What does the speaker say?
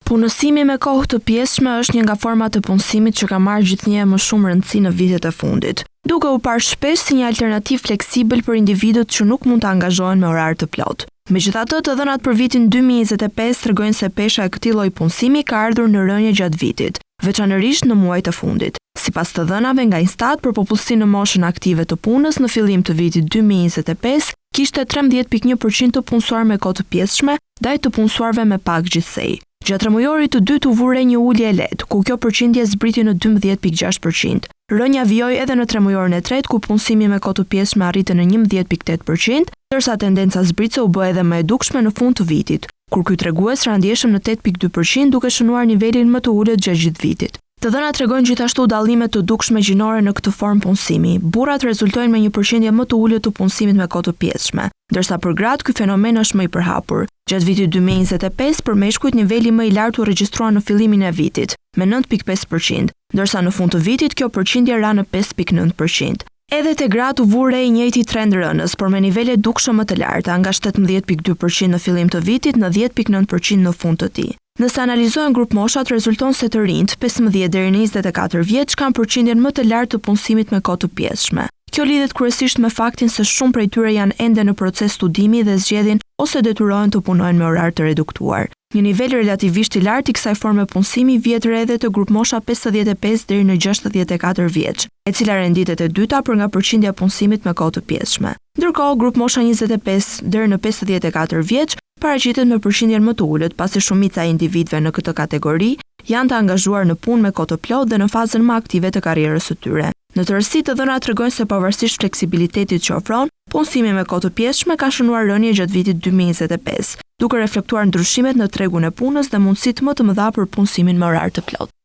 Punësimi me kohë të pjesshme është një nga format e punësimit që ka marrë gjithnjë më shumë rëndësi në vitet e fundit, duke u parë shpesh si një alternativë fleksibël për individët që nuk mund të angazhohen me orar të plotë. Megjithatë, të dhënat për vitin 2025 tregojnë se pesha e këtij lloji punësimi ka ardhur në rënje gjatë vitit, veçanërisht në muajt e fundit. Sipas të dhënave nga Instat për popullsinë në moshën aktive të punës në fillim të vitit 2025, kishte 13.1% të punësuar me kohë të pjesshme, ndaj të punësuarve me pak gjithsej. Gjatë tremujorit të dytë u vure një ulje e lehtë, ku kjo përqindje zbriti në 12.6%. Rënja vijoi edhe në tremujorin e tretë, ku punësimi me kohë të pjesshme arriti në 11.8%, ndërsa tendenca zbritëse u bë edhe më e dukshme në fund të vitit, kur ky tregues ra ndjeshëm në 8.2% duke shënuar nivelin më të ulët gjatë gjithë vitit. Të dhënat tregojnë gjithashtu dallime të dukshme gjinore në këtë formë punësimi. Burrat rezultojnë me një përqindje më të ulët të punësimit me kohë të pjesshme, ndërsa për gratë ky fenomen është më i përhapur. Gjatë vitit 2025 për meshkujt niveli më i lartë u regjistrua në fillimin e vitit, me 9.5%, ndërsa në fund të vitit kjo përqindje ra në 5.9%. Edhe te gratë u vure i njëjti trend rënës, por me nivele dukshëm më të larta, nga 17.2% në fillim të vitit në 10.9% në fund të tij. Nëse analizohen grup moshat, rezulton se të rinjt 15 deri në 24 vjeç kanë përqindjen më të lartë të punësimit me kohë të pjesshme. Kjo lidhet kryesisht me faktin se shumë prej tyre janë ende në proces studimi dhe zgjedhin ose detyrohen të punojnë me orar të reduktuar. Një nivel relativisht i lartë i kësaj forme punësimi vjet re edhe të grup mosha 55 deri në 64 vjeç, e cila renditet e dyta për nga përqindja e punësimit me kohë të pjesshme. Ndërkohë, grup mosha 25 deri në 54 vjeç paraqitet me përqindjen më të ulët, pasi shumica e individëve në këtë kategori janë të angazhuar në punë me kohë të plotë dhe në fazën më aktive të karrierës së tyre. Në tërësi, të dhënat tregojnë se pavarësisht fleksibilitetit që ofron, punësimi me kohë të pjesshme ka shënuar rënje gjatë vitit 2025, duke reflektuar ndryshimet në tregun e punës dhe mundësitë më të mëdha për punësimin me orar të plotë.